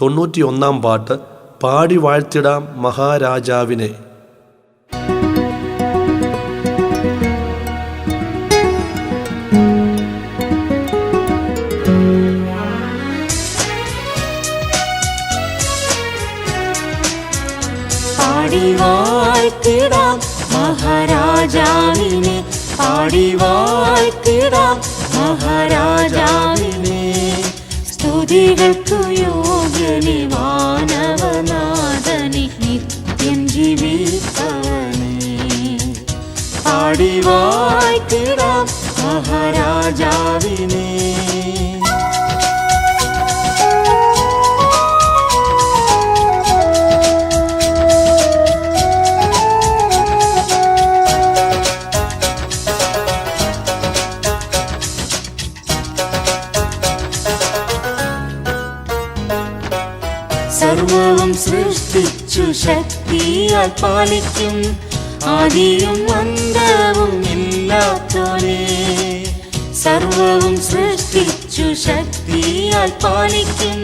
91 പാട്ട്. പാടി വാഴ്ത്തിടാം മഹാരാജാവിനെ. പാടി വാഴ്ത്തിടാം മഹാരാജാവിനെ, പാടി വാഴ്ത്തിടാം മഹാരാജാവിനെ. സ്തുതികൾക്കു യോഗ്യനെ വാനവനാഥനെ, നിത്യം ജീവിപ്പവനെ. പാടി വാഴ്ത്തിടാം മഹാരാജാവിനെ. സർവവും സൃഷ്ടിച്ചു ശക്തിയാൽ പാലിക്കും, ആദിയും അന്തവും ഇല്ലാത്തോനെ. സർവവും സൃഷ്ടിച്ചു ശക്തിയാൽ പാലിക്കും,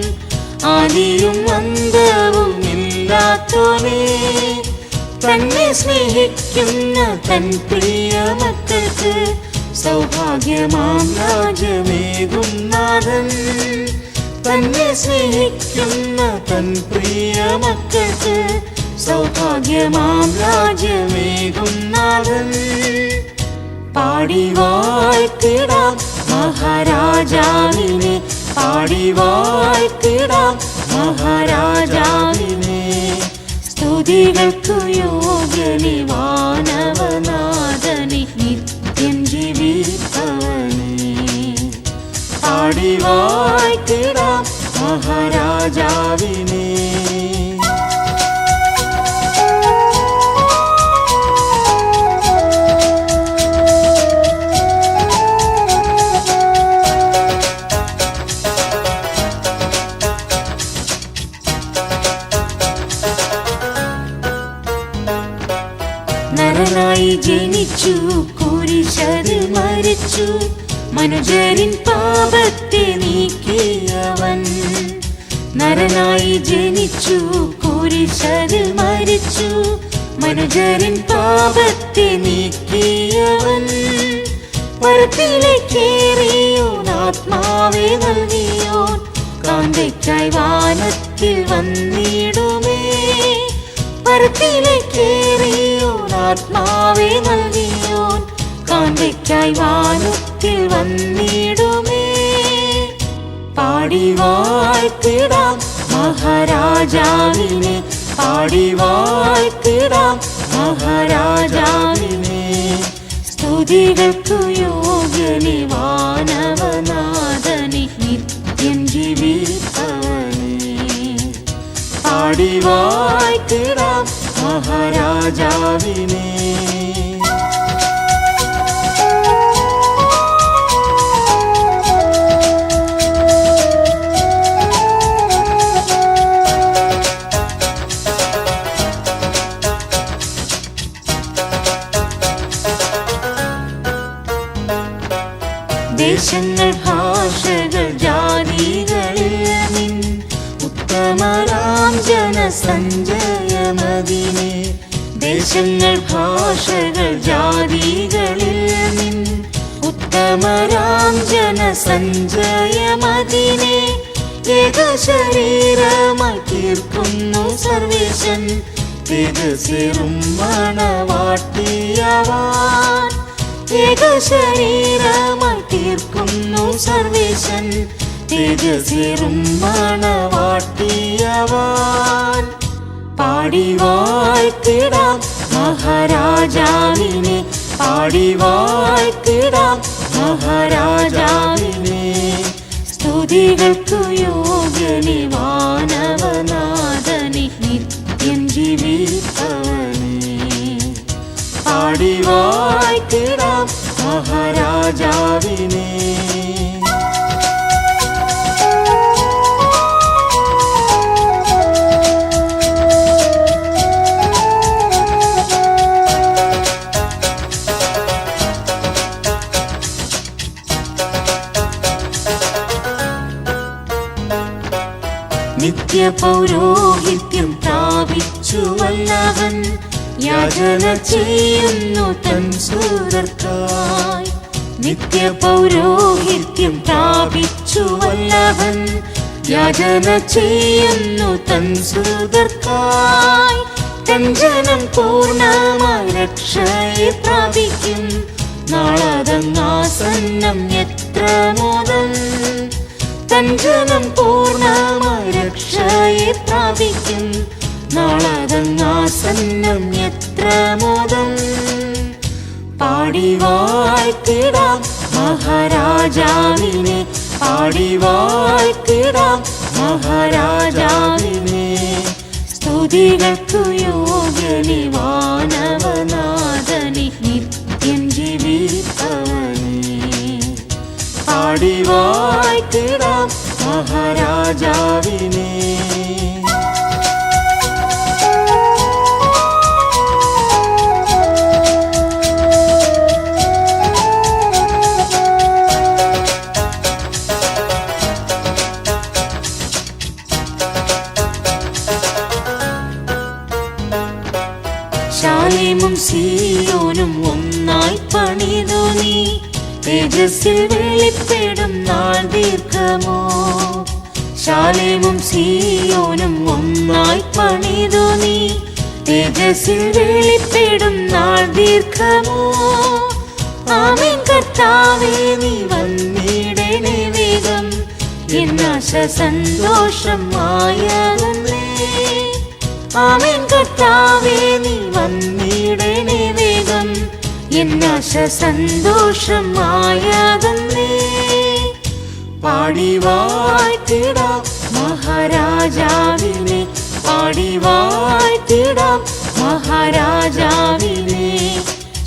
ആദിയും അന്തവും ഇല്ലാത്തോനെ. തന്നെ സ്നേഹിക്കുന്ന തൻ പ്രിയ മക്കൾക്ക് സൗഭാഗ്യമാം രാജ്യമേകും നാഥൻ. തന്നെ സ്നേഹിക്കുന്ന തൻ പ്രിയ മക്കൾക്ക് സൗഭാഗ്യമാം രാജ്യമേകും നാഥൻ. പാടി വാഴ്ത്തിടാം മഹാരാജാവിനെ, പാടി വാഴ്ത്തിടാം മഹാരാജാവിനെ. സ്തുതികൾക്കു യോഗ്യനെ വാനവനാഥനെ, നിത്യം ജീവിപ്പവനെ. പാടി വാഴ്ത്തിടാം മഹാരാജാവിനെ. നരനായി ജനിച്ചു, കുരിശിൽ മരിച്ചു, മനുജരിൻ പാപത്തെ നീക്കിയവൻ. നരനായി ജനിച്ചു, കുരിശിൽ മരിച്ചു, മനുജരിൻ പാപത്തെ നീക്കിയവൻ. പരത്തിലേക്കേറിയോൻ ആത്മാവെ നൽകിയോൻ, കാന്തയ്ക്കായി വാനത്തിൽ വന്നിടുമേ. പരത്തിലേക്കേറിയോൻ ആത്മാവെ നൽകിയോൻ, കാന്തയ്ക്കായി വാനത്തിൽ വന്നിടുമേ. പാടി വാഴ്ത്തിടാം മഹാരാജാവിനെ, പാടി വാഴ്ത്തിടാം മഹാരാജാവിനെ. സ്തുതികൾക്കു യോഗ്യനെ വാനവനാഥനെ, നിത്യം ജീവിപ്പവനെ. പാടി വാഴ്ത്തിടാം മഹാരാജാവിനെ. ദേശങ്ങൾ ഭാഷകൾ ജാതികളിൽ നിൻ ഉത്തമരാം ജനസഞ്ചയമതിനെ. ദേശങ്ങൾ ഭാഷകൾ ജാതികളിൽ നിൻ ഉത്തമരാം ജനസഞ്ചയമതിനെ. ഏകശരീരമായി തീർക്കുന്നു സർവേശൻ, തേജസ്സേറും മണവാട്ടിയവാൻ. ഏകശരീരമായി തീർക്കുന്നു സർവേശൻ, തേജസ്സേറും മണവാട്ടിയവാൻ. പാടി വാഴ്ത്തിടാം മഹാരാജാവിനെ, പാടി വാഴ്ത്തിടാം മഹാരാജാവിനെ. സ്തുതികൾക്കു യോഗ്യനെ വാനവനാഥനെ, നിത്യം ജീവിപ്പവനെ. പാടി വാഴ്ത്തിടാം മഹാരാജാവിനെ. നിത്യപൗരോഹിത്യം പ്രാപിച്ചുവല്ലവൻ യാചന ചെയ്യുന്നു തൻ സുഹൃതർക്കായി. നിത്യപൗരോഹിത്യം പ്രാപിച്ചുവല്ലവൻ യാചന ചെയ്യുന്നു തൻ സുഹൃതർക്കായി. തൻ ജനം പൂർണ്ണമായി രക്ഷയെ പ്രാപിക്കും നാളതങ്ങാസന്നം എത്ര മോദം. തൻ ജനം പൂർണ്ണമായി രക്ഷയെ പ്രാപിക്കും നാളതങ്ങാസന്നം എത്ര മോദം. പാടി വാഴ്ത്തിടാം മഹാരാജാവിനെ, പാടി വാഴ്ത്തിടാം മഹാരാജാവിനെ. സ്തുതികൾക്കു യോഗ്യനെ വാനവനാഥനെ, നിത്യം ജീവിപ്പവനെ. പാടി വാഴ്ത്തിടാം മഹാരാജാവിനെ. ശാലേമും സീയോനും ഒന്നായി പണിതു നീ, തേജസ്സിൽ വെളിപ്പെടും നാൾ ദീർഘമോ. ശാലേമും സീയോനും ഒന്നായി പണിതു നീ, തേജസ്സിൽ വെളിപ്പെടും നാൾ ദീർഘമോ. ആമേൻ കർത്താവേ നീ വന്നിടണേ വേഗം, എന്നാശ സന്തോഷമായതല്ലേ. ആമേൻ കർത്താവേ നീ വന്നിടണേ വേഗം, എന്നാശ സന്തോഷമായതല്ലേ. പാടി വാഴ്ത്തിടാം മഹാരാജാവിനെ, പാടി വാഴ്ത്തിടാം മഹാരാജാവിനെ.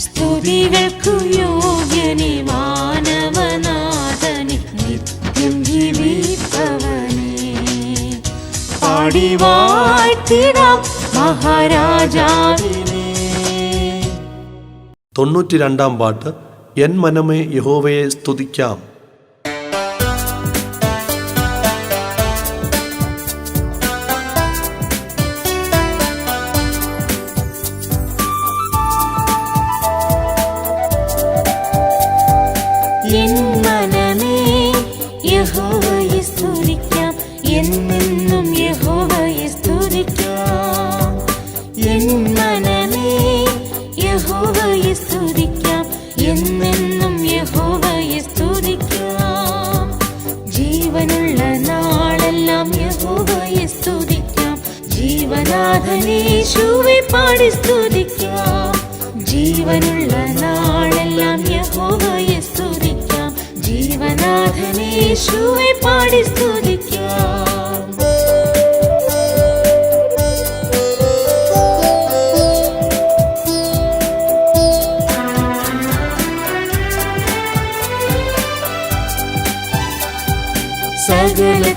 സ്തുതികൾക്കു യോഗ്യനെ മാനവനാഥനെ, നിത്യം ജീവിപ്പവനെ. പാടി വാഴ്ത്തിടാം മഹാരാജാവിനെ. 92 പാട്ട്. എൻ മനമേ യഹോവയെ സ്തുതിക്കാം. എൻ മനമേ യഹോവയെ സ്തുതിക്കാം, എന്നെന്നും യഹോവയെ സ്തുതിക്കാം. എൻ മനമേ യഹോവയെ സ്തുതിക്കാം, എന്നെന്നും യഹോവയെ സ്തുതിക്കാം. ജീവനുള്ള നാളെല്ലാം യഹോവയെ സ്തുതിക്കാം, ജീവനാഥനേശുവെ പാടി സ്തുതിക്കാം. ജീവനുള്ള നാളെല്ലാം യഹോവയെ സ്തുതിക്കാം, ജീവനാഥനേശുവെ പാടി സ്തുതിക്കാം.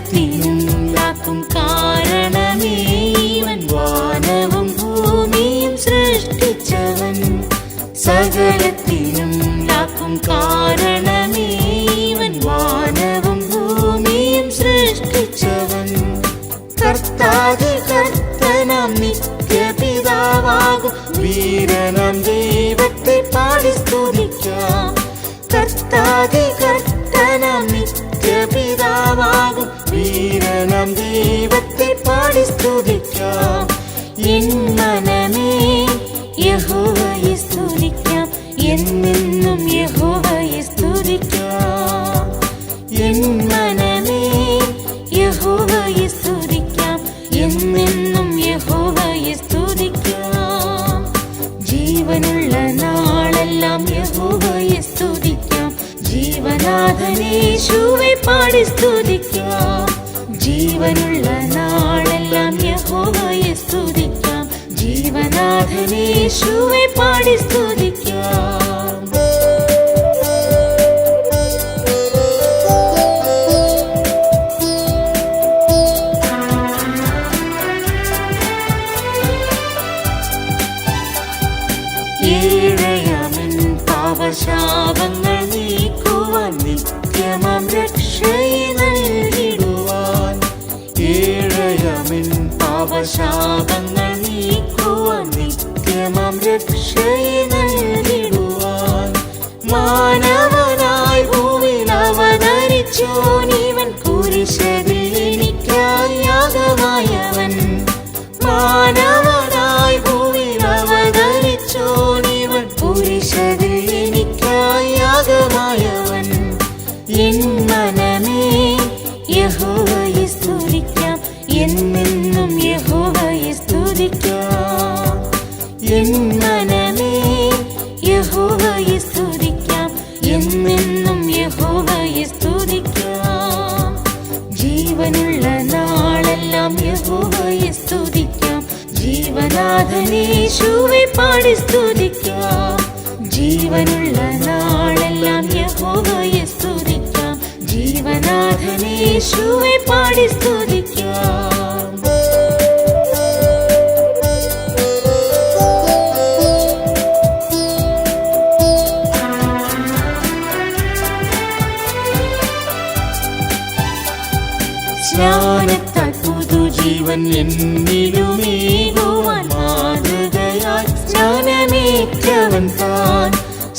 സകലത്തിനുണ്ടാക്കും കാരണമേവൻ, വാനവും ഭൂമിയും സൃഷ്ടിച്ചവൻ. സകലത്തിനുണ്ടാക്കും കാരണമേവൻ, വാനവും ഭൂമിയും സൃഷ്ടിച്ചവൻ. കർത്താതി കർത്തനാം നിത്യപിതാവാകും വീരനാം ദൈവത്തെ പാടി സ്തുതിക്കാം. കർത്താതി കർത്തനാം നിത്യപിതാവാകും വീരനാം ദൈവത്തെ പാടി സ്തുതിക്കാം. എൻ മനമേ യഹോവയെ സ്തുതിക്കാം, എന്നെന്നും യഹോവയെ സ്തുതിക്കാം. എൻ മനമേ യഹോവയെ സ്തുതിക്കാം, എന്നെന്നും യഹോവയെ സ്തുതിക്കാം. ജീവനുള്ള നാളെല്ലാം യഹോവയെ സ്തുതിക്കാം, ജീവനാഥനേശുവെ പാടി സ്തുതിക്കാം. ജീവനുള്ള നാളെല്ലാം യഹോവയെ സ്തുതിക്കാം, ജീവനാഥനേശുവെ പാടി സ്തുതിക്കാം. ഏഴയമൻ പാപശാപങ്ങൾ നീക്കുവാൻ, നിത്യമം രക്ഷയെ നൽകിടുവാൻ. ഏഴയമൻ പാപശാപങ്ങൾ നീക്കുവാൻ നിത്യമാം രക്ഷയെ നൽകിടുവാൻ മാനവനായി ഭൂമിയിൽ അവതരിച്ചോനിവൻ കുരിശിൽ എനിക്കായി യാഗമായവൻ മാനവനായി ഭൂമിയിൽ അവതരിച്ചോനിവൻ കുരിശിൽ എനിക്കായി യാഗമായവൻ എൻ മനമേ യഹോവയെ സ്തുതിക്കാം എന്നെന്നും യഹോവയെ സ്തുതിക്കാം എൻ മനമേ യഹോവയെ സ്തുതിക്കാം എന്നെന്നും യഹോവയെ സ്തുതിക്കാം ജീവനുള്ള നാളെല്ലാം യഹോവയെ സ്തുതിക്കാം ജീവനാഥനേശുവെ പാടി സ്തുതിക്കാം ജീവനുള്ള നാളെല്ലാം യഹോവയെ സ്തുതിക്കാം ജീവനാഥനേശുവെ പാടി സ്തുതിക്കാം സ്നാനത്താൽ പുതുജീവൻ എന്നിലുമേകുവാൻ മാതൃകയായി സ്നാനമേറ്റവൻ താൻ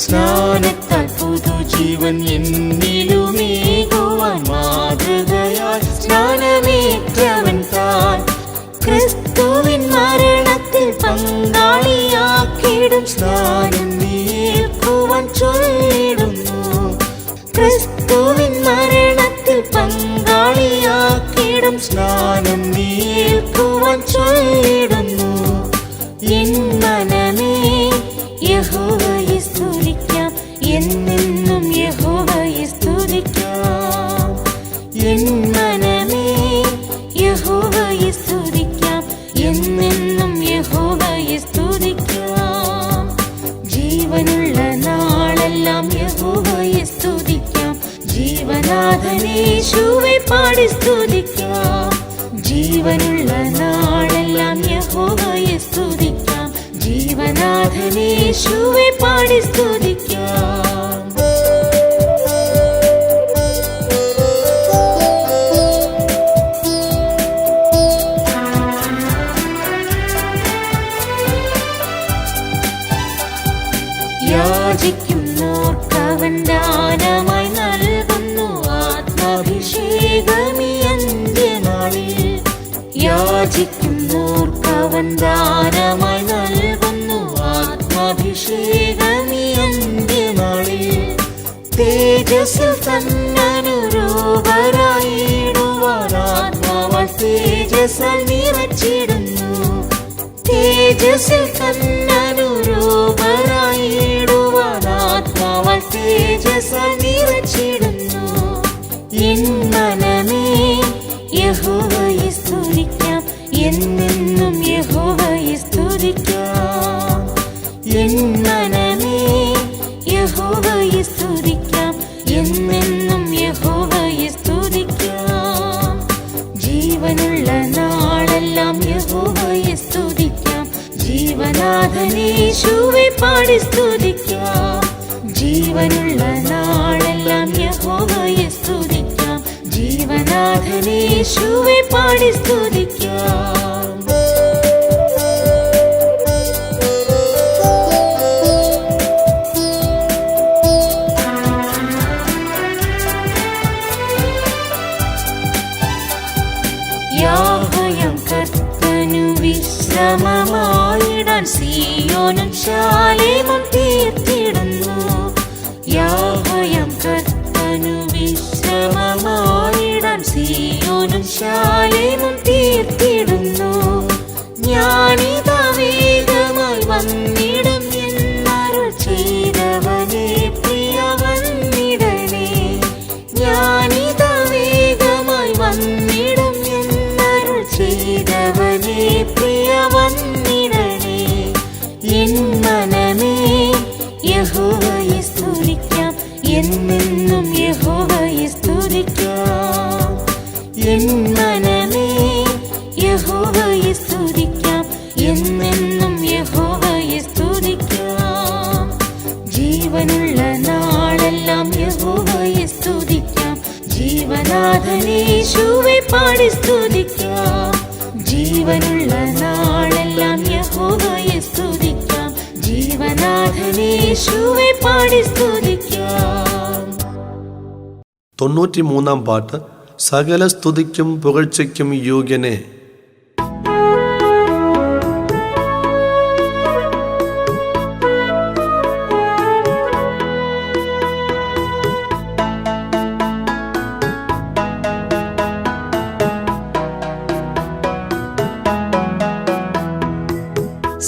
സ്നാനത്താൽ പുതുജീവൻ എന്നിലുമേകുവാൻ മാതൃകയായി സ്നാനമേറ്റവൻ താൻ ക്രിസ്തുവിൻ മരണത്തിൽ പങ്കാളിയാക്കിടും സ്നാനം നീക്കുവാൻ ചൊല്ലിടുന്നു ക്രിസ്തുവിൻ മരണത്തിൽ പങ്കാളിയാക്കിടും സ്നാനം നീക്കുവാൻ ചൊല്ലിടുന്നു എൻ മനമേ യഹോവയെ സ്തുതിക്കാം എന്നെന്നും യഹോവയെ സ്തുതിക്കാം എൻ മനമേ യഹോവയെ സ്തുതിക്കാം എന്നെന്നും യഹോവയെ സ്തുതിക്കാം ജീവനുള്ള നാളെല്ലാം യഹോവയെ സ്തുതിക്കാം ജീവനാഥനേശുവെ പാടി സ്തുതിക്കാം ജീവനുള്ള നാളെല്ലാം യഹോവയെ സ്തുതിക്കാം ജീവനാഥനേശുവെ പാടി സ്തുതിക്കാം യാചിക്കുന്നോർക്കവൻ ദാനമായി നൽകുന്നു ആത്മാഭിഷേകമീ അന്ത്യനാളിൽ യാചിക്കുന്നോർക്കവൻ ദാനമായി നൽകുന്നു ആത്മാഭിഷേകമീ അന്ത്യനാളിൽ തേജസ്സിൽ തന്നനുരൂപരായിടുവാൻ ആത്മാവാൽ തേജസ്സാൽ നിറച്ചിടുന്നു തേജസ്സിൽ തന്നനുരൂപരായിടുവാൻ ആത്മാവാൽ തേജസ്സാൽ നിറച്ചിടുന്നു എൻ മനമേ യഹോവയെ സ്തുതിക്കാം എന്നെന്നും യഹോവയെ സ്തുതിക്കാം എൻ മനമേ യഹോവയെ സ്തുതിക്കാം എന്നെന്നും യഹോവയെ സ്തുതിക്കാം ജീവനുള്ള നാളെല്ലാം യഹോവയെ സ്തുതിക്കാം ജീവനാഥനേശുവെ പാടി സ്തുതിക്കാം ജീവനുള്ള നാളെല്ലാം യഹോവയെ സ്തുതിക്കാം ജീവനാഥനേശുവെ പാടി സ്തുതിക്കാം യാഹോവയാം കർത്തനു വിശ്രമമായിടാൻ സീയോനും ശാലേമും തീർത്തിടുന്നു യാഹോവയാം കർത്തനു വിശ്രമമായിടാൻ സീയോനും ശാലേമും തീർത്തിടുന്നു ഞാനിതാ വേഗമായി വന്നിടും എന്നരുൾ ചെയ്തവനെ പ്രിയ വന്നിടണേ ഞാനിതാ വേഗമായി വന്നിടും എന്നരുൾ ചെയ്തവനെ പ്രിയ വന്നിടണേ എൻ മനമേ യഹോവയെ സ്തുതിക്കാം എന്നെന്നും യഹോവയെ സ്തുതിക്കാം എൻ മനമേ യഹോവയെ സ്തുതിക്കാം എന്നെന്നും യഹോവയെ സ്തുതിക്കാം ജീവനുള്ള നാളെല്ലാം യഹോവയെ സ്തുതിക്കാം ജീവനാഥനേശുവെ പാടി സ്തുതിക്കാം ജീവനുള്ള നാളെല്ലാം യഹോവയെ സ്തുതിക്കാം, ജീവനാഥനേശുവെ പാടി സ്തുതിക്കാം. 93-ാം പാട്ട് സകല സ്തുതിക്കും പുകഴ്ചയ്ക്കും യോഗ്യനെ.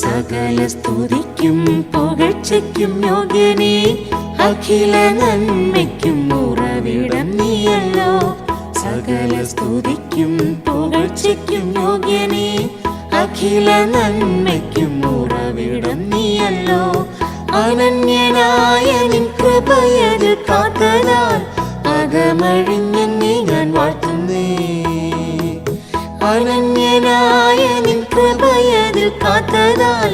സകല സ്തുതിക്കും പുകഴ്ചയ്ക്കും യോഗ്യനേ, അഖില നന്മയ്ക്കും ഉറവിടം നീയല്ലോ. സകല സ്തുതിക്കും പുകഴ്ചയ്ക്കും യോഗ്യനേ, അഖില നന്മയ്ക്കും ഉറവിടം നീയല്ലോ. അനന്യനായ നിൻ കൃപയത് കാത്തതാൽ അകമഴിഞ്ഞെന്നെ ഞാൻ വാഴ്ത്തുന്നേ. അനന്യനായ നിൻ കൃപയത് കാത്തതാൽ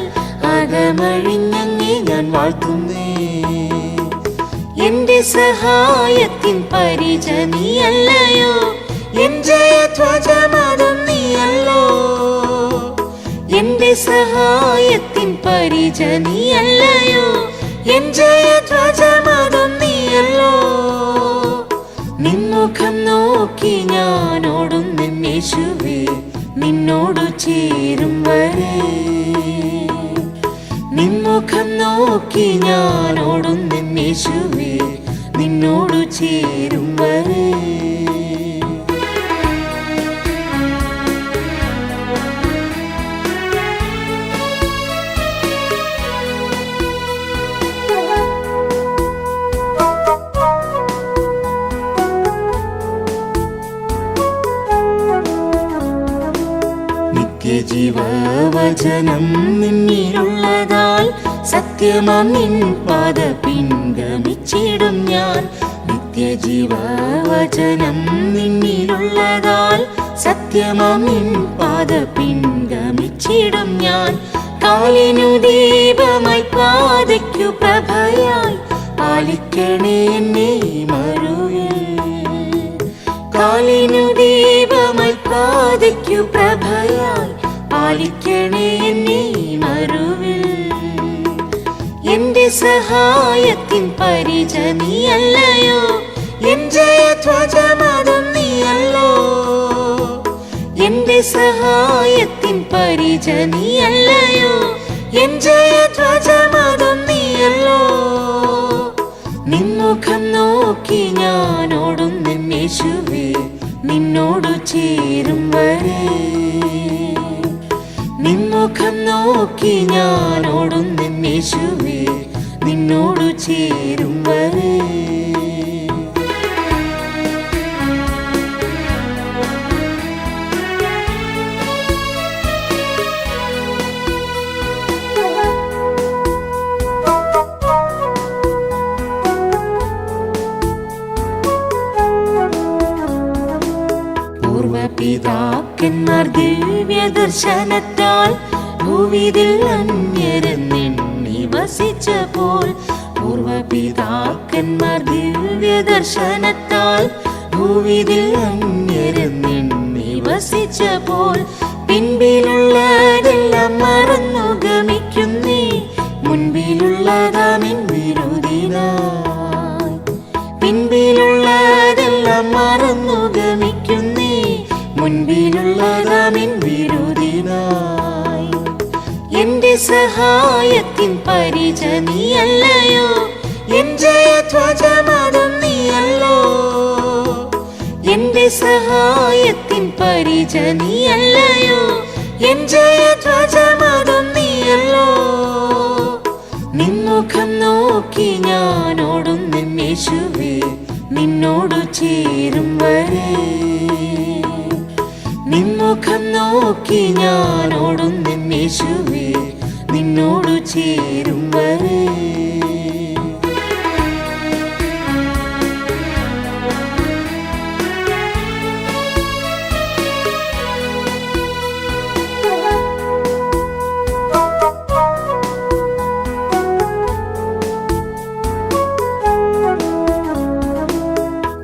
അകമഴിഞ്ഞെന്നെ ഞാൻ വാഴ്ത്തുന്നേ. എന്റെ സഹായത്തിൻ പരിച നീയല്ലയോ, എൻ ജയധ്വജമതും നീയല്ലോ. എന്റെ സഹായത്തിൻ പരിച നീയല്ലയോ, എൻ ജയധ്വജമതും നീയല്ലോ. നിൻമുഖം നോക്കി ഞാൻ ഓടുന്നേശുവേ, നിന്നോടു ചേരും വരെ. നിൻമുഖം നോക്കി ഞാൻ ഓടുന്നേശുവേ, നിന്നോടു ചേരും വരെ. നിത്യജീവവചനം നിന്നിലുള്ളതാൽ സത്യമാം നിൻ പാത പിൻഗമിച്ചിടും ഞാൻ. നിത്യജീവവചനം നിന്നിലുള്ളതാൽ സത്യമാം നിൻ പാത പിൻഗമിച്ചിടും ഞാൻ. കാലിനു ദീപമായി പാതയ്ക്കു പ്രഭയായി പാലിക്കണേ എന്നെ മരുവിൽ. കാലിനു ദീപമായി പാതയ്ക്കു പ്രഭയായി പാലിക്കണേ എന്നെ മരുവിൽ. എന്റെ സഹായത്തിൻ പരിച നീയല്ലയോ, എൻ ജയധ്വജമതും നീയല്ലോ. എന്റെ സഹായത്തിൻ പരിച നീയല്ലയോ, എൻ ജയധ്വജമതും നീയല്ലോ. നിൻമുഖം നോക്കി ഞാൻ ഓടുന്നേശുവേ, നിന്നോടു ചേരും വരെ. നിൻമുഖം നോക്കി ഞാൻ ഓടുന്നേശുവേ, നിന്നോടു ചേരും വരെ. പൂർവപിതാക്കന്മാർ ദിവ്യദർശനത്താൽ ഭൂവിതിൽ അന്യരെന്നെണ്ണി വസിച്ചപ്പോൾ. പൂർവപിതാക്കന്മാർ ദിവ്യദർശനത്താൽ ഭൂവിതിൽ അന്യരെന്നെണ്ണി വസിച്ചപ്പോൾ. പിൻപിലുള്ളതെല്ലാം മറന്നു ഗമിക്കുന്നേ, മുൻപിലുള്ളതാമിൻ വിരുദിനായി. പിൻപിലുള്ളതെല്ലാം മറന്നു ഗമിക്കുന്നേ, മുൻപിലുള്ളതാമിൻ വിരുദിനായി. എന്റെ സഹായത്തിൻ പരിച നീയല്ലയോ, എൻ ജയധ്വജമതും നീയല്ലോ. എന്റെ സഹായത്തിൻ പരിച നീയല്ലയോ, എൻ ജയധ്വജമതും നീയല്ലോ. നിൻമുഖം നോക്കി ഞാൻ ഓടുന്നേശുവേ, നിന്നോടു ചേരും വരെ. നിൻമുഖം നോക്കി ഞാൻ ഓടുന്നേശുവേ, നിന്നോടു ചേരും വരെ.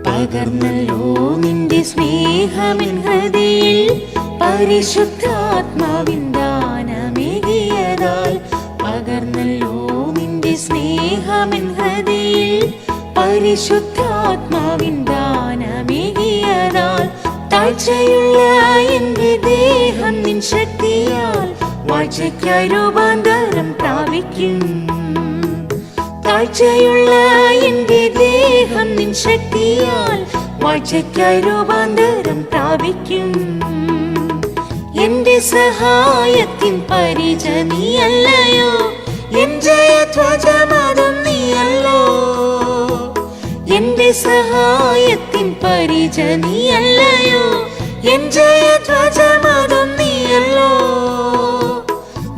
പകർന്നല്ലോ നിന്റെ സ്നേഹമെൻ ഹൃദയിൽ, പരിശുദ്ധാത്മാവിൻ ദാനമേകിയതാൽ പകർന്നല്ലോ നിന്റെ സ്നേഹമെൻ ഹൃദയിൽ. പരിശുദ്ധാത്മാവിൻ ദാനമേകിയതാൽ താഴ്ചയുള്ള എന്റെ ദേഹം നിൻ ശക്തിയാൽ വാഴ്ചയ്ക്കായി രൂപാന്തരം പ്രാപിക്കും. താഴ്ചയുള്ള എന്റെ ദേഹം നിൻ ശക്തിയാൽ വാഴ്ചയ്ക്കായി രൂപാന്തരം പ്രാപിക്കും. എന്റെ സഹായത്തിൻ പരിച നീയല്ലയോ, എൻ ജയധ്വജമതും നീയല്ലോ. എന്റെ സഹായത്തിൻ പരിച നീയല്ലയോ, എൻ ജയധ്വജമതും നീയല്ലോ.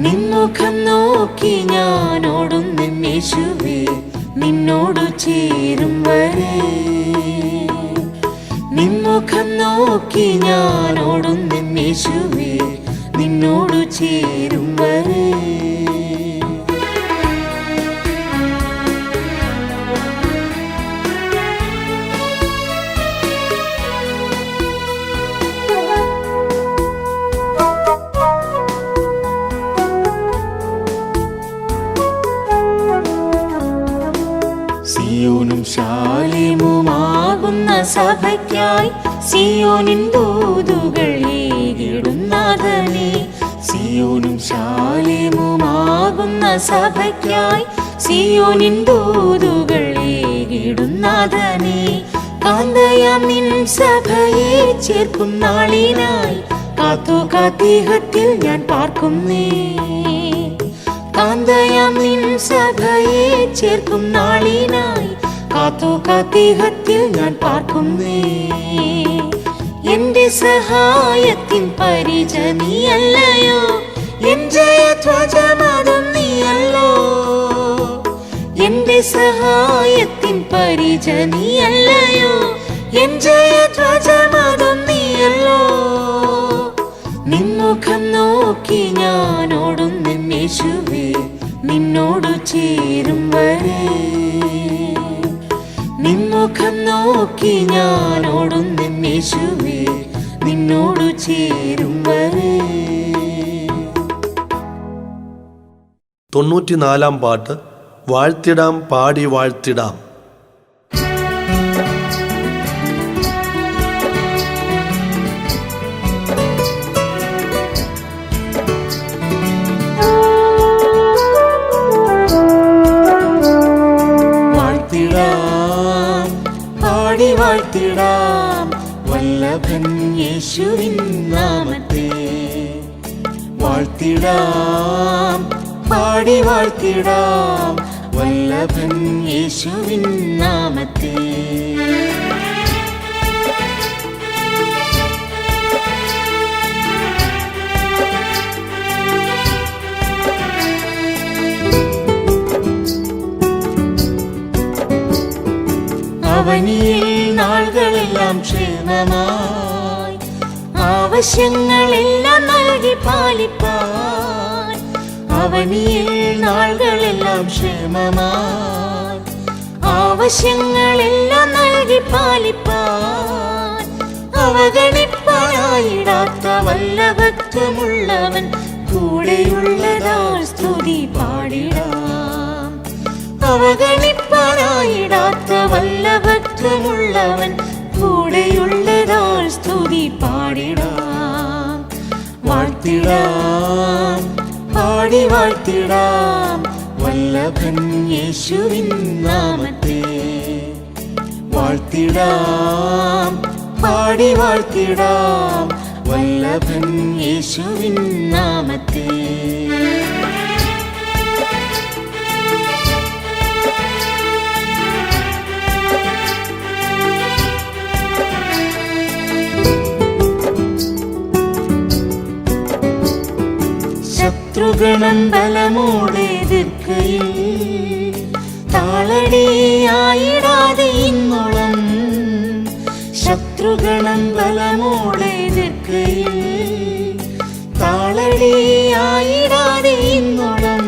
നിൻമുഖം നോക്കി ഞാൻ ഓടുന്നേശുവേ, നിന്നോടു ചേരും വരെ. നിൻമുഖം നോക്കി ഞാൻ ഓടുന്നേശുവേ, നിന്നോടു ചേരും വരെ. സിയോനും ശാലേമുമാകുന്ന സഭയ്ക്കായി സിയോനിൻ ദൂതുകൾ ഏകിടുന്നാഥനേ. സിയോനും ശാലേമുമാകുന്ന സഭയ്ക്കായി സിയോനിൻ ദൂതുകൾ ഏകിടുന്നാഥനേ. കാന്തയാം നിൻ സഭയെ ചേർക്കും നാളിനായി കാത്തു കാത്തിഹത്തിൽ ഞാൻ പാർക്കുന്നേ. കാന്തയാം നിൻ സഭയെ ചേർക്കും നാളിനായി കാത്തു കാത്തിഹത്തിൽ ഞാൻ പാർക്കുന്നേ. എന്റെ സഹായത്തിൻ പരിച നീയല്ലയോ, എൻ ജയധ്വജമതും നീയല്ലോ. എന്റെ സഹായത്തിൻ പരിച നീയല്ലയോ, എൻ ജയധ്വജമതും നീയല്ലോ. നിൻമുഖം നോക്കി ഞാൻ ഓടുന്നേശുവേ, നിന്നോടു ചേരും വരെ. നിൻമുഖം നോക്കി ഞാൻ ഓടുന്നേശുവേ, നിന്നോടു ചേരും വരെ. 94 പാട്ട്. വാഴ്ത്തിടാം പാടി വാഴ്ത്തിടാം. പാടി വാഴ്ത്തിടാം വല്ലഭൻ യേശുവിൻ നാമത്തെ. വാഴ്ത്തിടാം പാടി വാഴ്ത്തിടാം വല്ലഭൻ യേശുവിൻ നാമത്തെ. അവനിയിൽ നാളുകളെല്ലാം ക്ഷേമമായി ആവശ്യങ്ങളെല്ലാം നൽകി പാലിപ്പാൻ. അവനിയിൽ നാളുകളെല്ലാം ക്ഷേമമായി ആവശ്യങ്ങളെല്ലാം നൽകി പാലിപ്പാൻ. അവഗണിപ്പാനായിടാത്ത വല്ലഭത്വമുള്ളവൻ കൂടെയുള്ളതാൽ സ്തുതി പാടിടാം. അവഗണിപ്പാനായിടാത്ത വല്ലഭത്വമുള്ളവൻ കൂടെയുള്ളതാൽ സ്തുതി പാടിടാം. വാഴ്ത്തിടാം പാടി വാഴ്ത്തിടാം വല്ലഭൻ യേശുവിൻ നാമത്തെ. വാഴ്ത്തിടാം പാടി വാഴ്ത്തിടാം വല്ലഭൻ യേശുവിൻ നാമത്തെ. ശത്രുഗണം ബലമോടെ എതിർക്കയിൽ താളടിയായിടാതെ ഇന്നോളം. ശത്രുഗണം ബലമോടെ എതിർക്കയിൽ താളടിയായിടാതെ ഇന്നോളം.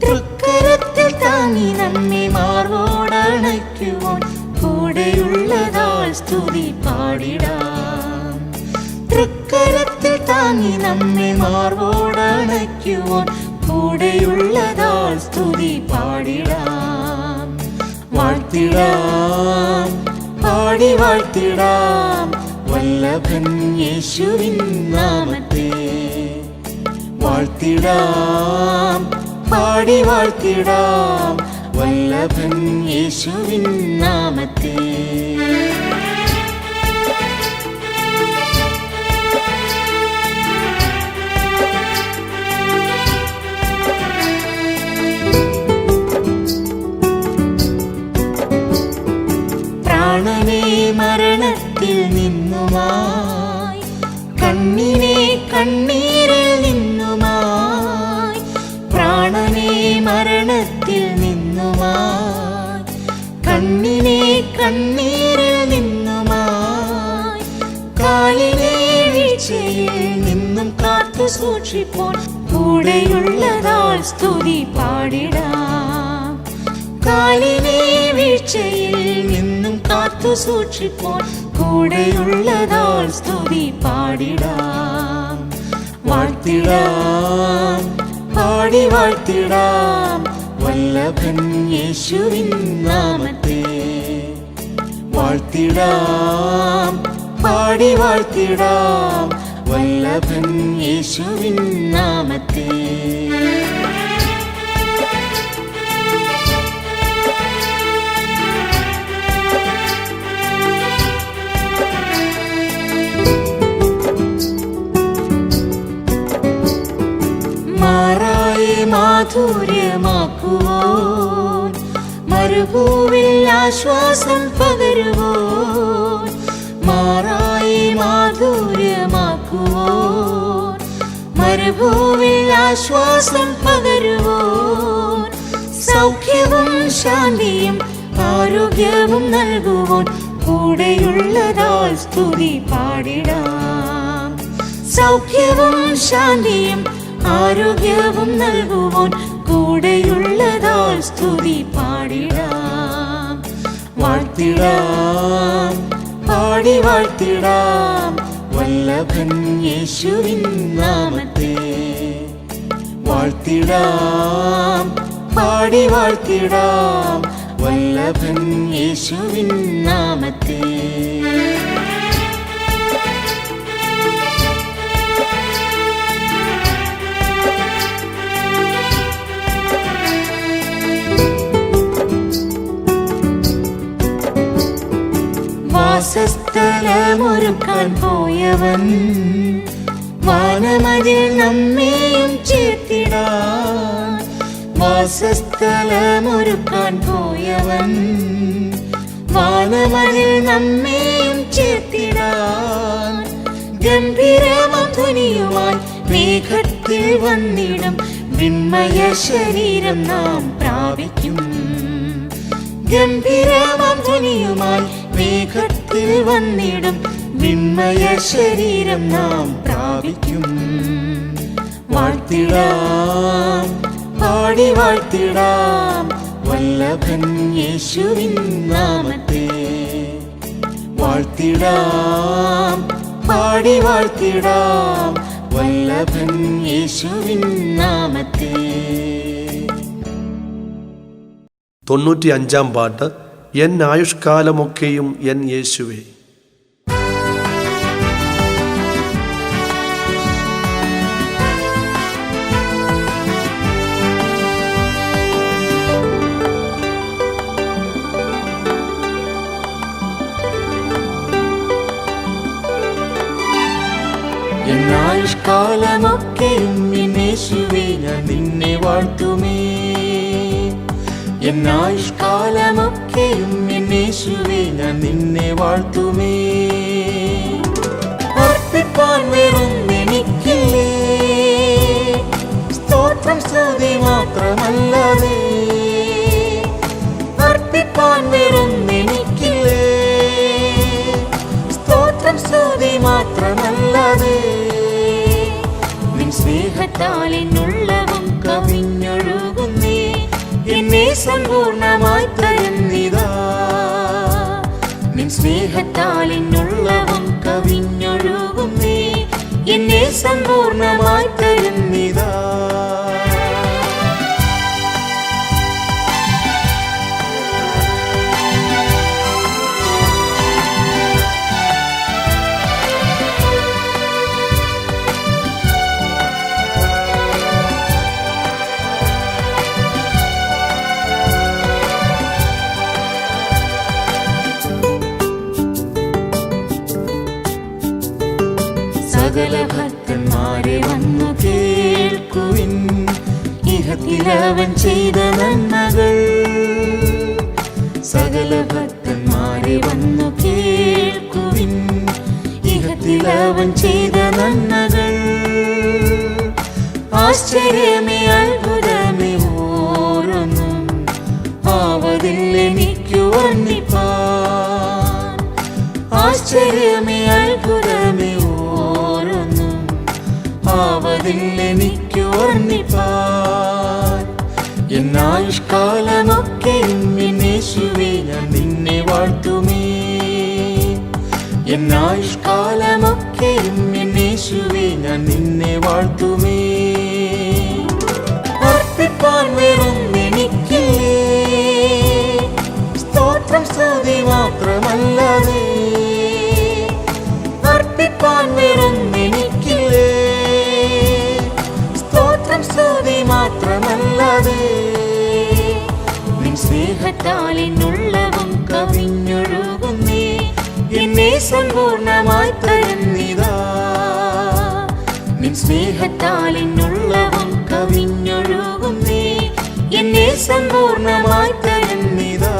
തൃക്കരത്തിൽ താങ്ങി നമ്മെ മാർവോടണയ്ക്കുവാൻ കൂടെയുള്ളതാൽ സ്തുതി പാടിടാം. തൃക്കരത്തിൽ താങ്ങി നമ്മെ മാർവോടണയ്ക്കുവാൻ കൂടെയുള്ളതാൽ സ്തുതി പാടിടാം. വാഴ്ത്തിടാം, പാടി വാഴ്ത്തിടാം വല്ലഭൻ യേശുവിൻ നാമത്തെ. വാഴ്ത്തിടാം, പാടി വാഴ്ത്തിടാം വല്ലഭൻ യേശുവിൻ നാമത്തെ. പ്രാണനെ മരണത്തിൽ നിന്നുമായി, കണ്ണിനെ കണ്ണീരിൽ നിന്നുമായി, പ്രാണനെ മരണത്തിൽ നിന്നുമായി, കണ്ണിനെ കണ്ണീരിൽ നിന്നുമായി, കാലിനെ വീഴ്ചയിൽ നിന്നും കാത്തു സൂക്ഷിപ്പോൾ കൂടെയുള്ളതാൽ സ്തുതി പാടിടാം. കാലിനെ വീഴ്ചയിൽ നിന്നും കാത്തു സൂക്ഷിപ്പോൾ കൂടെയുള്ളതാൽ സ്തുതി പാടിടാം. വാഴ്ത്തിടാം, പാടി വാഴ്ത്തിടാം വല്ലഭൻ യേശുവിൻ നാമത്തെ. വാഴ്ത്തിടാം, പാടി വാഴ്ത്തിടാം വല്ലഭൻ യേശുവിൻ നാമത്തെ. മാധുര്യമാക്കുവോൻ, മരുഭൂവിൽ ആശ്വാസം പകരുവോൻ. മാറായി മാധുര്യമാക്കുവോൻ, മരുഭൂവിൽ ആശ്വാസം പകരുവോൻ. സൗഖ്യവും ശാന്തിയും ആരോഗ്യവും നൽകുവോൻ കൂടെയുള്ളതാൽ സ്തുതി പാടിടാം. സൗഖ്യവും ശാന്തിയും ആരോഗ്യവും നൽകുവോൻ കൂടെയുള്ളതാൽ സ്തുതി പാടിടാം. വാഴ്ത്തിടാം, പാടി വാഴ്ത്തിടാം വല്ലഭൻ യേശുവിൻ നാമത്തെ. വാഴ്ത്തിടാം, പാടി വാഴ്ത്തിടാം വല്ലഭൻ യേശുവിൻ നാമത്തെ. വാസസ്ഥലമൊരുക്കാൻ പോയവൻ വാനമതിൽ നമ്മെയും ചേർത്തിടാൻ. വാസസ്ഥലമൊരുക്കാൻ പോയവൻ വാനമതിൽ നമ്മെയും ചേർത്തിടാൻ. ഗംഭീരമധ്വനിയുമായി മേഘത്തിൽ വന്നിടും വിണ്മയ ശരീരം നാം പ്രാപിക്കും. ഗംഭീരമധ്വനിയുമായി മേഘത്തിൽ വന്നിടും വിണ്മയ ശരീരം നാം പ്രാപിക്കും. വാഴ്ത്തിടാം, പാടി വാഴ്ത്തിടാം വല്ലഭൻ യേശുവിൻ നാമത്തെ. വാഴ്ത്തിടാം, പാടി വാഴ്ത്തിടാം വല്ലഭൻ യേശുവിൻ നാമത്തെ. 95 പാട്ട്. എൻ ആയുഷ്കാലമൊക്കെയും എൻ യേശുവേ. എൻ ആയുഷ്കാലമൊക്കെയും എൻ യേശുവേ ഞാൻ നിന്നെ വാഴ്ത്തുമേ. എൻ ആയുഷ്കാലമൊക്കെയും എൻ യേശുവേ ഞാൻ നിന്നെ വാഴ്ത്തുമേ. അർപ്പിപ്പാൻ വേറൊന്നെനിക്കില്ലേ, സ്തോത്രം സ്തുതി മാത്രമല്ലാതെ. അർപ്പിപ്പാൻ വേറൊന്നെനിക്കില്ലേ, സ്തോത്രം സ്തുതി മാത്രമല്ലാതെ. നിൻ സ്നേഹത്താൽ എന്നുള്ളവും കവിഞ്ഞൊഴുകുന്നേ, എന്നെ സമ്പൂർണമായി തരുന്നിതാ. നിൻ സ്നേഹത്താൽ എന്നുള്ളവും കവിഞ്ഞൊഴുകുന്നേ, എന്നെ സമ്പൂർണമായി തരുന്നിതാ. സകല ഭക്തന്മാരെ വന്നു കേൾക്കുവിൻ, ഇഹത്തിലവൻ ചെയ്ത നന്മകൾ. സകല ഭക്തന്മാരെ വന്നു കേൾക്കുവിൻ, ഇഹത്തിലവൻ ചെയ്ത നന്മകൾ. ആശ്ചര്യമേ അത്ഭുതമേ ഓരോന്നും ആവതിൽ എനിക്കു വർണ്ണിപ്പാൻ. ആശ്ചര്യമേ അത്ഭുതമേ ആവതിൽ എനിക്കു വർണ്ണിപ്പാൻ. എന്നായുഷ്കാലമൊക്കെയും യേശുവേ ഞാൻ നിന്നെ വാഴ്ത്തുമേ. എന്നായുഷ്കാലമൊക്കെയും യേശുവേ ഞാൻ നിന്നെ വാഴ്ത്തുമേ. അർപ്പിപ്പാൻ വേറൊന്നെനിക്കില്ലേ, സ്തോത്രം സ്തുതി മാത്രമല്ലാതെ. അർപ്പിപ്പാൻ വേറൊന്നെനിക്കില്ലേ, സ്തുതി മാത്രമല്ലാതെ. നിൻ സ്നേഹത്താൽ എന്നുള്ളവും കവിഞ്ഞൊഴുകുന്നേ, എന്നെ സമ്പൂർണമായി തരുന്നിതാ. നിൻ സ്നേഹത്താൽ എന്നുള്ളവും കവിഞ്ഞൊഴുകുന്നേ, എന്നെ സമ്പൂർണമായി തരുന്നിതാ.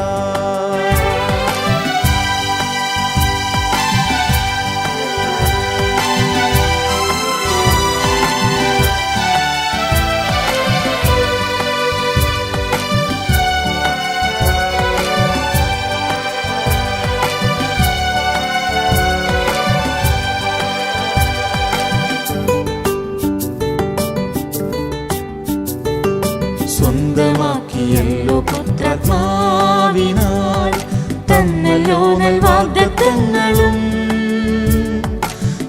സ്വന്തമാക്കിയല്ലോ പുത്രാത്മാവിനാൽ തന്നല്ലോ വാഗ്ദത്തങ്ങളും.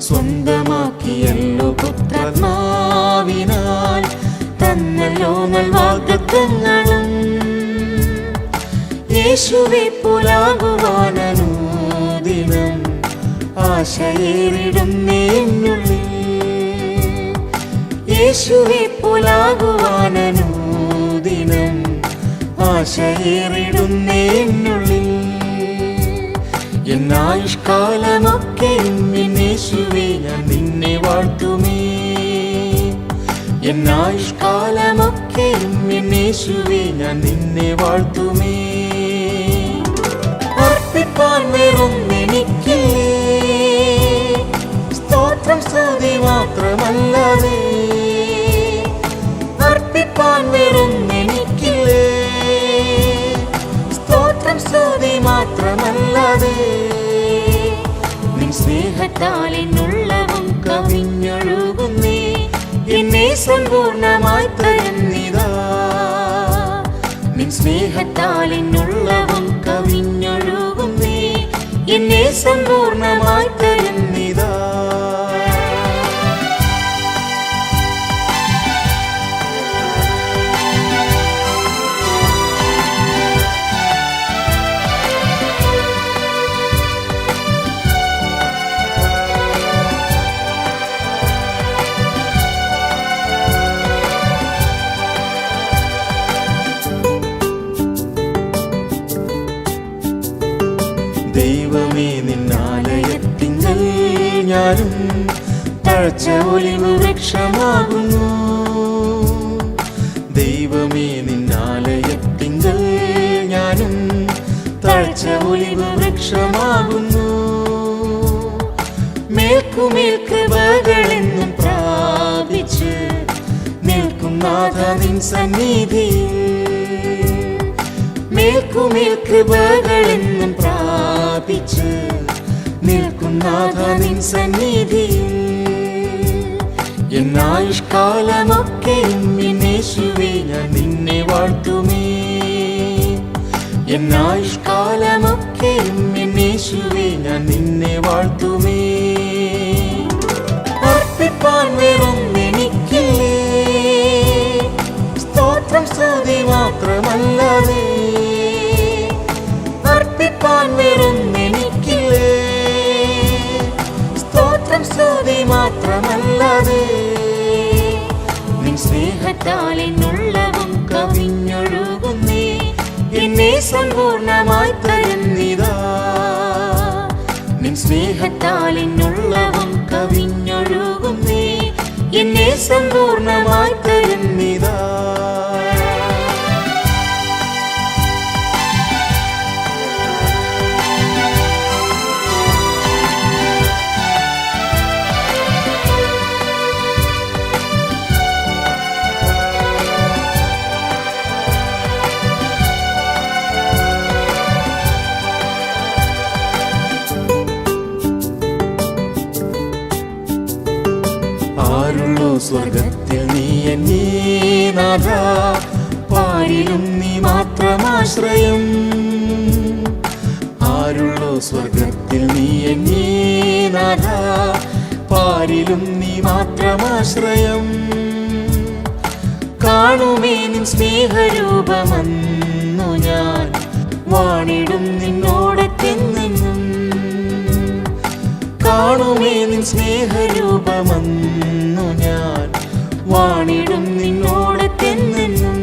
സ്വന്തമാക്കിയല്ലോ പുത്രാത്മാവിനാൽ തന്നല്ലോ വാഗ്ദത്തങ്ങളും. യേശുവെ പോലാകുവാനനുദിനം ആശയേറിടുന്നേ എന്നുള്ളിൽ. യേശുവെ പോലാകുവാനനു ദിനം ആശയേറിടുന്നേ എന്നുള്ളിൽ. എന്നായുഷ്കാലമൊക്കെയും യേശുവേ ഞാൻ നിന്നെ വാഴ്ത്തുമേ. എന്നായുഷ്കാലമൊക്കെയും യേശുവേ ഞാൻ നിന്നെ വാഴ്ത്തുമേ. അർപ്പിപ്പാൻ വേറൊന്നെനിക്കില്ലേ, സ്തോത്രം സ്തുതി മാത്രമല്ലാതെ. അർപ്പിപ്പാൻ വേറൊന്നെനിക്കില്ലേ, സ്തോത്രം സ്തുതി മാത്രമല്ലാതെ. നിൻ സ്നേഹത്താൽ എന്നുള്ളവും കവിഞ്ഞൊഴുകുന്നേ, എന്നെ സമ്പൂർണമായി തരുന്നിതാ. നിൻ സ്നേഹത്താൽ എന്നുള്ളവും കവിഞ്ഞൊഴുകുന്നേ, എന്നെ സമ്പൂർണമായി തരുന്നിതാ. ദൈവമേ നിന്നാലയത്തിങ്കൽ ഞാനും തഴച്ച ഒലിവ് വൃക്ഷമാകുന്നു. ദൈവമേ നിന്നാലയത്തിങ്കൽ ഞാനും തഴച്ച ഒലിവ് വൃക്ഷമാകുന്നു. മേൽക്കുമേൽ കൃപകളെന്നും പ്രാപിച്ച് നിൽക്കും നാഥ നിൻ സന്നിധിയിൽ. മേൽക്കുമേൽ കൃപകളെന്നും പ്രാപിച്ച് നിൽക്കും നാഥ നിൻ സന്നിധിയിൽ. എന്നായുഷ്കാലമൊക്കെയും യേശുവേ ഞാൻ നിന്നെ വാഴ്ത്തുമേ. എന്നായുഷ്കാലമൊക്കെയും യേശുവേ ഞാൻ നിന്നെ വാഴ്ത്തുമേ. അർപ്പിപ്പാൻ അർപ്പിപ്പാൻ വേറൊന്നെനിക്കില്ലേ, സ്തോത്രം സ്തുതി മാത്രമല്ലാതെ. അർപ്പിപ്പാൻ വേറൊന്നെനിക്കില്ലേ, സ്തോത്രം സ്തുതി മാത്രമല്ലാതെ. നിൻ സ്നേഹത്താൽ എന്നുള്ളവും കവിഞ്ഞൊഴുകുന്നേ, എന്നെ സമ്പൂർണമായി തരുന്നിതാ. നിൻ സ്നേഹത്താൽ എന്നുള്ളവും കവിഞ്ഞൊഴുകുന്നേ, എന്നെ സമ്പൂർണമായി തരുന്നിതാ. ആരുള്ളൂ സ്വർഗത്തിൽ നീ എന്നീ നാഥ, പാരിലും നീ മാത്രമാശ്രയം. ആരുള്ളൂ സ്വർഗത്തിൽ നീ എന്നീ നാഥ, പാരിലും നീ മാത്രമാശ്രയം. കാണുമേ നിൻ സ്നേഹരൂപമെന്നു ഞാൻ, വാണിടും നിന്നോടൊത്തെന്നും. കാണുമേ നിൻ സ്നേഹരൂപമെന്നു ഞാൻ, വാണിടും നിന്നോടൊത്തെന്നും.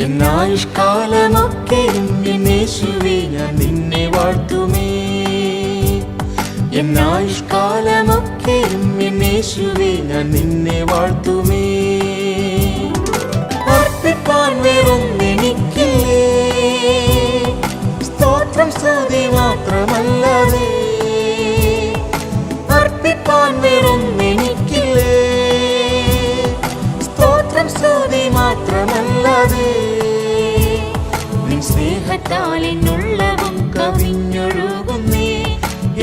എന്നായുഷ്കാലമൊക്കെയും യേശുവേ ഞാൻ നിന്നെ വാഴ്ത്തുമേ. എന്നായുഷ്കാലമൊക്കെയും യേശുവേ ഞാൻ നിന്നെ വാഴ്ത്തുമേ. അർപ്പിപ്പാൻ വേറൊന്നെനിക്കില്ലേ, സ്തോത്രം സ്തുതി മാത്രമല്ലാതെ. അർപ്പിപ്പാൻ വേറൊന്നെനിക്കില്ലേ, സ്തോത്രം സ്തുതി മാത്രമല്ലാതെ. നിൻ സ്നേഹത്താൽ എന്നുള്ളവും കവിഞ്ഞൊഴുകുന്നേ,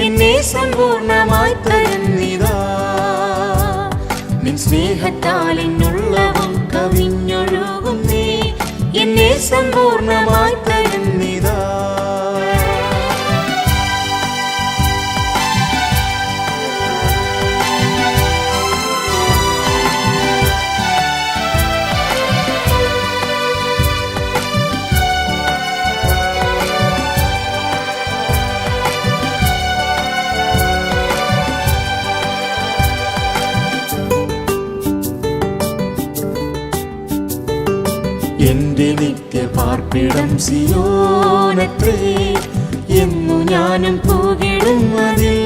എന്നെ സമ്പൂർണമായി തരുന്നിതാ. നിൻ സ്നേഹത്താൽ എന്നുള്ളവും കവിഞ്ഞൊഴുകുന്നേ, എന്നെ സമ്പൂർണമായി തരുന്നിതാ. എന്റെ നിത്യപാർപ്പിടം സിയോനത്രേ, എന്നു ഞാനും പുകിടും അതിൽ.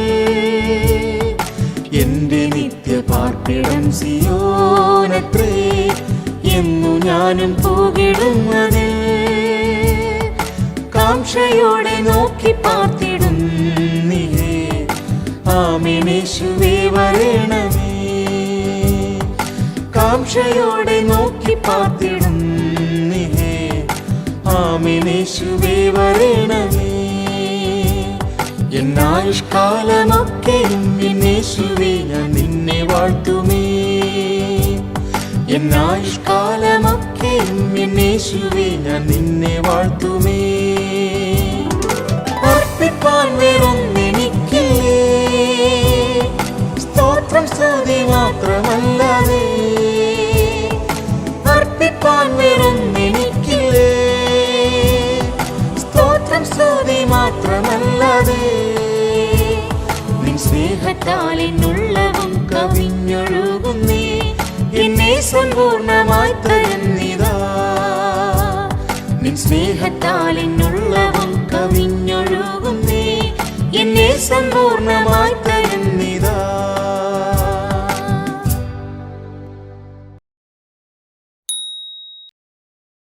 എന്റെ നിത്യപാർപ്പിടം സിയോനത്രേ, എന്നു ഞാനും പുകിടും അതിൽ. കാംക്ഷയോടെ നോക്കി പാർത്തിടും നീയേ, ആമേൻ യേശുവേ വരണമേ. കാംക്ഷയോടെ നോക്കി പാർത്തിടും നീയേ, ആമേൻ യേശുവേ വരണമേ. എന്നായുഷ്കാലമൊക്കെയും യേശുവേ ഞാൻ നിന്നെ വാഴ്ത്തുമേ. എന്നായുഷ്കാലമൊക്കെയും യേശുവേ ഞാൻ നിന്നെ വാഴ്ത്തുമേ. അർപ്പിപ്പാൻ വേറൊന്നെനിക്കില്ലേ, സ്തോത്രം സ്തുതി മാത്രമല്ലാതെ. അർപ്പിപ്പാൻ വേറൊന്നെനിക്കില്ലേ, സ്തോത്രം സ്തുതി മാത്രമല്ലാതെ. നിൻ സ്നേഹത്താൽ എന്നുള്ളവും കവിഞ്ഞൊഴുകുന്നേ, എന്നെ സമ്പൂർണമായി തരുന്നിതാ. നിൻ സ്നേഹത്താൽ എന്നുള്ളവും കവിഞ്ഞൊഴുകുന്നേ,